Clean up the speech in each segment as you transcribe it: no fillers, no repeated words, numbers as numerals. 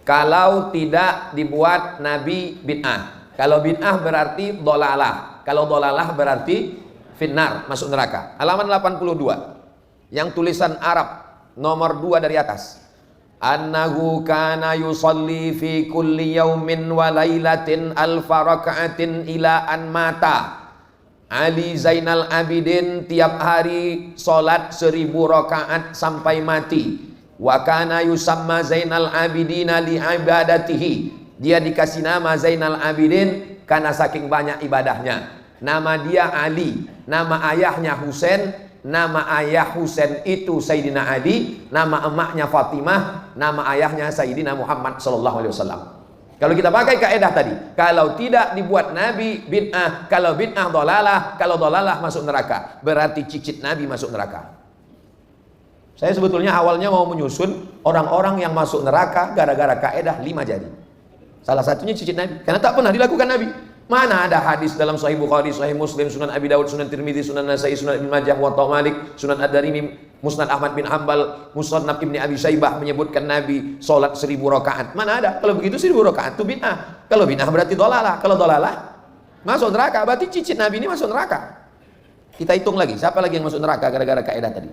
kalau tidak dibuat Nabi bid'ah. Kalau bid'ah berarti dolalah. Kalau dolalah berarti finnar, masuk neraka. Halaman 82. Yang tulisan Arab nomor 2 dari atas. Annahu kana yusalli fi kulli yaumin wa lailatin alfa raka'atin ila an mata. Ali Zainal Abidin tiap hari salat 1000 rakaat sampai mati. Wa kana yusamma Zainal Abidin li ibadatihi. Dia dikasih nama Zainal Abidin karena saking banyak ibadahnya. Nama dia Ali, nama ayahnya Husain. Nama ayah Husain itu Sayyidina Ali, nama emaknya Fatimah, nama ayahnya Sayyidina Muhammad sallallahu alaihi wasallam. Kalau kita pakai kaidah tadi, kalau tidak dibuat Nabi bid'ah, kalau bid'ah dolalah, kalau dolalah masuk neraka, berarti cicit Nabi masuk neraka. Saya sebetulnya awalnya mau menyusun orang-orang yang masuk neraka gara-gara kaidah 5 jari. Salah satunya cicit Nabi, karena tak pernah dilakukan Nabi. Mana ada hadis dalam Sahih Bukhari, Sahih Muslim, Sunan Abi Dawud, Sunan Tirmidzi, Sunan Nasai, Sunan Ibnu Majah, Muwatta Malik, Sunan Ad-Darimi, Musnad Ahmad bin Hanbal, Musnad Ibnu Abi Syaibah menyebutkan Nabi sholat 1000 rakaat. Mana ada? Kalau begitu 1000 rakaat itu bid'ah. Kalau bid'ah berarti dolalah. Kalau dolalah masuk neraka. Berarti cicit Nabi ini masuk neraka. Kita hitung lagi, siapa lagi yang masuk neraka gara-gara kaidah tadi?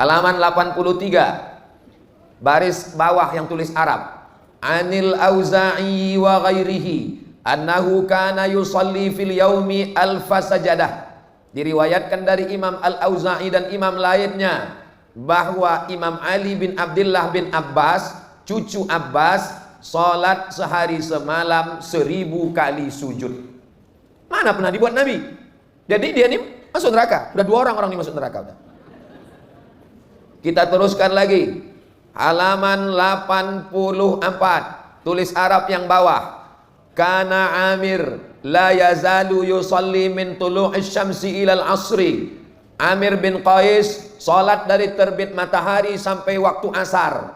Halaman 83. Baris bawah yang tulis Arab. Anil Auza'i wa ghairihi annahu kana yusalli fil yaumi alfa sajadah. Diriwayatkan dari Imam Al-Auza'i dan imam lainnya bahwa Imam Ali bin Abdullah bin Abbas, cucu Abbas, salat sehari semalam 1000 kali sujud. Mana pernah dibuat Nabi? Jadi dia ini masuk neraka. Udah 2 orang ini masuk neraka udah. Kita teruskan lagi. Halaman 84. Tulis Arab yang bawah. Kana Amir la yazalu yusalli min tulu'is syamsi ilal asri. Amir bin Qais salat dari terbit matahari sampai waktu asar.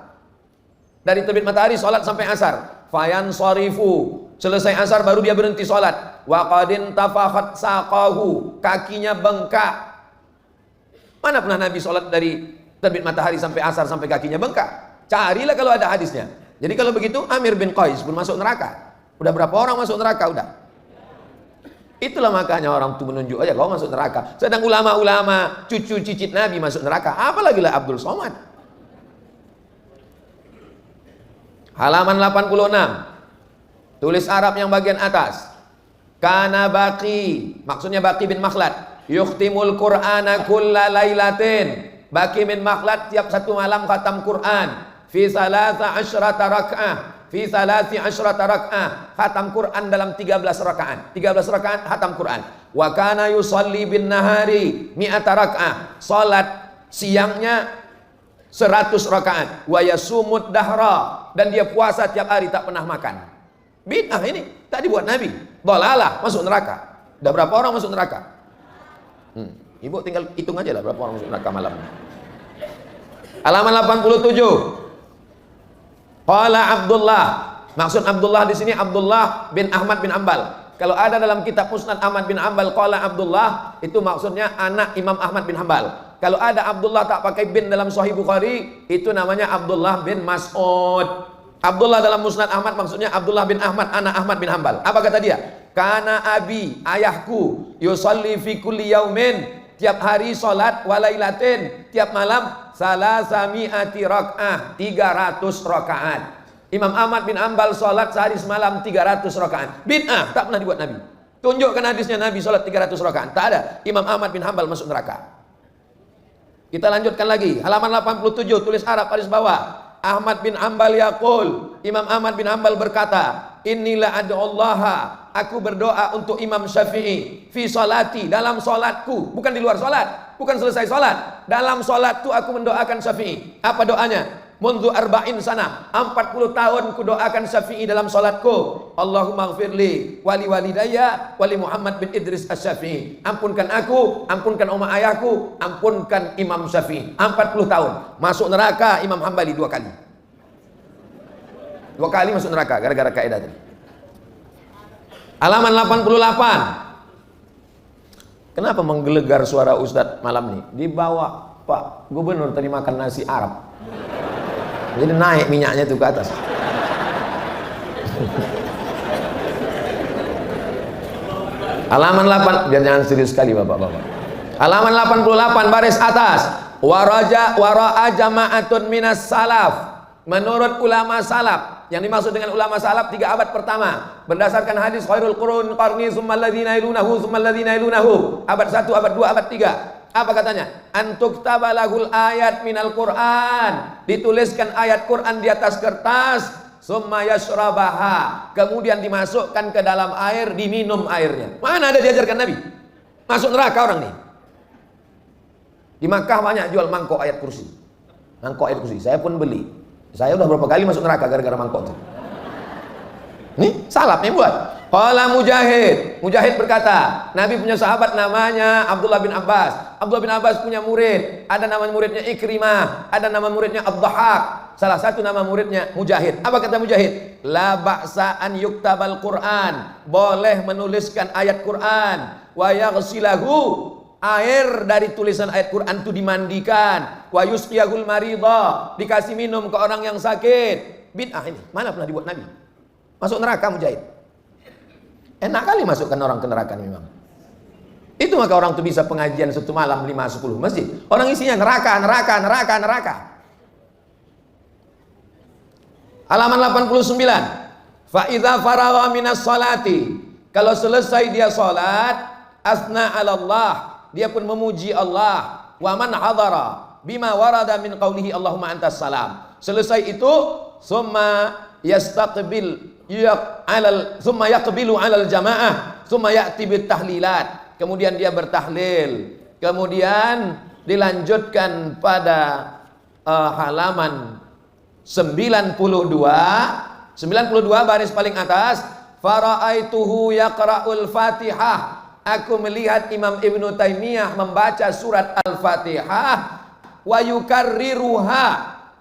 Dari terbit matahari salat sampai asar. Fayan sharifu, selesai asar baru dia berhenti salat. Wa qadin tafakhat saqahu, kakinya bengkak. Mana pernah Nabi salat dari terbit matahari sampai asar sampai kakinya bengkak? Carilah kalau ada hadisnya. Jadi kalau begitu Amir bin Qais pun masuk neraka. Udah berapa orang masuk neraka udah? Itulah makanya orang tuh menunjuk aja kau masuk neraka. Sedang ulama-ulama cucu cicit Nabi masuk neraka, apalagi lah Abdul Somad. Halaman 86. Tulis Arab yang bagian atas. Kana Baqi, maksudnya Baqi bin Makhlad, yukhtimul Qur'ana kulla lailatin. Baqi bin Makhlad tiap satu malam khatam Quran fi salasa asyrata rak'ah. Fi salasi asyrata rak'ah, khatam Quran dalam 13 rakaat. 13 rakaat khatam Quran. Wa kana yusalli bin nahari mi'ata rak'ah. Salat siangnya 100 rakaat. Wa yasumud dahra, dan dia puasa tiap hari tak pernah makan. Bid'ah ini tak dibuat Nabi. Dolalah, masuk neraka. Udah berapa orang masuk neraka? Ibu tinggal hitung aja lah berapa orang masuk neraka malam. Halaman 87. Qala Abdullah, maksud Abdullah di sini Abdullah bin Ahmad bin Hanbal. Kalau ada dalam kitab Musnad Ahmad bin Hanbal qala Abdullah, itu maksudnya anak Imam Ahmad bin Hanbal. Kalau ada Abdullah tak pakai bin dalam Sahih Bukhari, itu namanya Abdullah bin Mas'ud. Abdullah dalam Musnad Ahmad maksudnya Abdullah bin Ahmad, anak Ahmad bin Hanbal. Apa kata dia? Kana abi, ayahku, yusalli fi kulli yaumin, tiap hari salat walailatin, tiap malam salasami'ati rak'ah, 300 rakaat. Imam Ahmad bin Hanbal salat sehari semalam 300 rakaat. Bid'ah, tak pernah dibuat Nabi. Tunjukkan hadisnya Nabi salat 300 rakaat. Tak ada. Imam Ahmad bin Hanbal masuk neraka. Kita lanjutkan lagi. Halaman 87 tulis Arab baris bawah. Ahmad bin Hanbal yaqul, Imam Ahmad bin Hanbal berkata, inilah ad'ullaha, aku berdoa untuk Imam Syafi'i fi salati, dalam salatku, bukan di luar salat, bukan selesai salat, dalam salatku aku mendoakan Syafi'i. Apa doanya? Mundu arba'in sana, 40 tahun ku doakan Syafi'i dalam salatku. Allahumma gfirli wali walidayya wali Muhammad bin Idris Asy-Syafi'i. Ampunkan aku, ampunkan umat ayahku, ampunkan Imam Syafi'i. 40 tahun. Masuk neraka Imam Hambali 2 kali. 2 kali masuk neraka gara-gara kaidah tadi. Halaman 88. Kenapa menggelegar suara Ustadz malam ini? Di bawah Pak Gubernur tadi makan nasi Arab. Jadi naik minyaknya itu ke atas. Halaman 8, biar jangan serius sekali bapak-bapak. Halaman 88 baris atas. Wara'a jama'atun minas salaf. Menurut ulama salaf, yang dimaksud dengan ulama salaf 3 abad pertama, berdasarkan hadis khairul qurun qarni tsummal ladzina yalunahu tsummal ladzina yalunahu, abad 1, abad 2, abad 3. Apa katanya? Antuktaba lahul ayat minal Qur'an, dituliskan ayat Quran di atas kertas, summa yashrabaha, kemudian dimasukkan ke dalam air, diminum airnya. Mana ada diajarkan Nabi? Masuk neraka orang nih. Di Makkah banyak jual mangkok ayat kursi. Mangkok ayat kursi, saya pun beli. Saya udah berapa kali masuk neraka gara-gara mangkok itu. Nih, salaf nih buat. Qala Mujahid. Mujahid berkata, Nabi punya sahabat namanya Abdullah bin Abbas. Abdullah bin Abbas punya murid. Ada nama muridnya Ikrimah, ada nama muridnya Ad-Dhahhak. Salah satu nama muridnya Mujahid. Apa kata Mujahid? La ba'sa an yuktabal Qur'an. Boleh menuliskan ayat Qur'an. Wa yaghsilahu. Air dari tulisan ayat Quran itu dimandikan, wa yusqiyahul maridha, dikasih minum ke orang yang sakit. Bid'ah ini, mana pernah dibuat Nabi? Masuk neraka Mujahid. Enak kali masukkan orang ke neraka memang. Itu maka orang itu bisa pengajian satu malam 5-10 masjid. Orang isinya neraka, neraka, neraka, neraka. Halaman 89. Fa idza faragha minas salati, kalau selesai dia salat, asna 'ala Allah, dia pun memuji Allah. Wa man hadara bima warada min qawlihi Allahumma antas salam. Selesai itu, summa yastaqbil summa yaqbilu 'alal jamaah, summa ya'ti bit tahlilat. Kemudian dia bertahlil. Kemudian dilanjutkan pada halaman 92 baris paling atas. Fara'aituhu yaqra'ul Fatihah. Aku melihat Imam Ibnu Taimiyah membaca surat Al-Fatihah wa yukarriruha,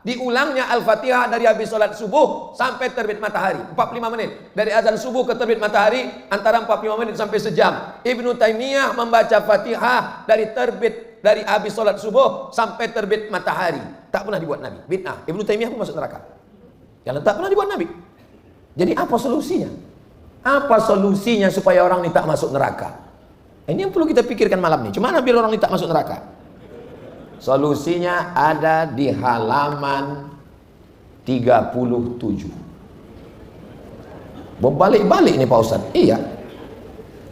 diulangnya Al-Fatihah dari habis salat subuh sampai terbit matahari, 45 menit. Dari azan subuh ke terbit matahari antara 45 menit sampai sejam. Ibnu Taimiyah membaca Fatihah dari habis salat subuh sampai terbit matahari. Tak pernah dibuat Nabi. Bid'ah. Ibnu Taimiyah pun masuk neraka. Karena tak pernah dibuat Nabi. Jadi apa solusinya? Apa solusinya supaya orang ini tak masuk neraka? Ini yang perlu kita pikirkan malam ini. Gimana biar orang ini tak masuk neraka? Solusinya ada di halaman 37. Berbalik-balik nih Pak Ustadz. Iya.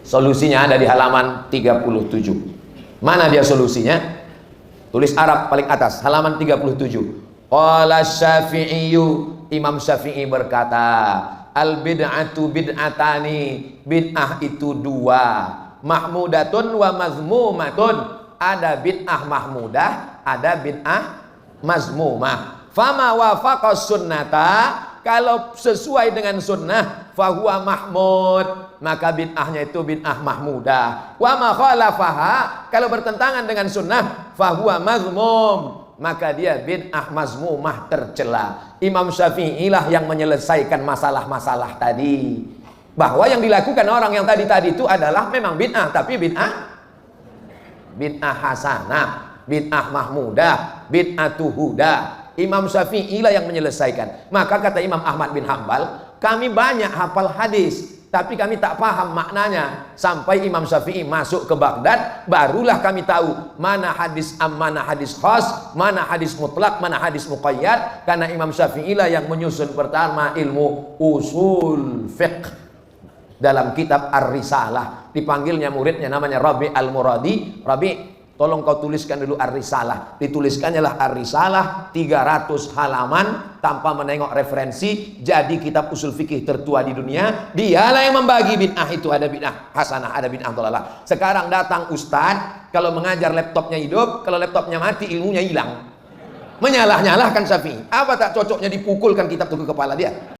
Solusinya ada di halaman 37. Mana dia solusinya? Tulis Arab paling atas, halaman 37. Qala Syafi'iyyu, Imam Syafi'i berkata, al bid'atu bid'atani, bid'ah itu 2. Mahmudatun wa mazmumatun, ada bid'ah mahmudah, ada bid'ah mazmumah. Fama wafaqas sunnata, kalau sesuai dengan sunnah, fahuwa mahmud, maka bid'ahnya itu bid'ah mahmudah. Wa ma khalafaha, kalau bertentangan dengan sunnah, fahuwa mazmum, maka dia bid'ah mazmumah, tercela. Imam Syafi'i lah yang menyelesaikan masalah-masalah tadi, bahwa yang dilakukan orang yang tadi itu adalah memang bid'ah, tapi bid'ah hasanah, bid'ah mahmudah, bid'atu huda. Imam Syafi'i lah yang menyelesaikan. Maka kata Imam Ahmad bin Hanbal, kami banyak hafal hadis, tapi kami tak paham maknanya. Sampai Imam Syafi'i masuk ke Baghdad, barulah kami tahu mana hadis am, mana hadis khas, mana hadis mutlak, mana hadis muqayyad. Karena Imam Syafi'i lah yang menyusun pertama ilmu usul fiqh dalam kitab Ar-Risalah. Dipanggilnya muridnya namanya Rabi Al-Muradi. Rabi, tolong kau tuliskan dulu Ar-Risalah. Dituliskannya lah Ar-Risalah, 300 halaman tanpa menengok referensi. Jadi kitab usul fikih tertua di dunia. Dialah yang membagi bid'ah itu, ada bid'ah hasanah, ada bid'ah dhalalah. Sekarang datang ustadz, kalau mengajar laptopnya hidup, kalau laptopnya mati ilmunya hilang. Menyalah-nyalahkan Syafi'i. Apa tak cocoknya dipukulkan kitab itu ke kepala dia?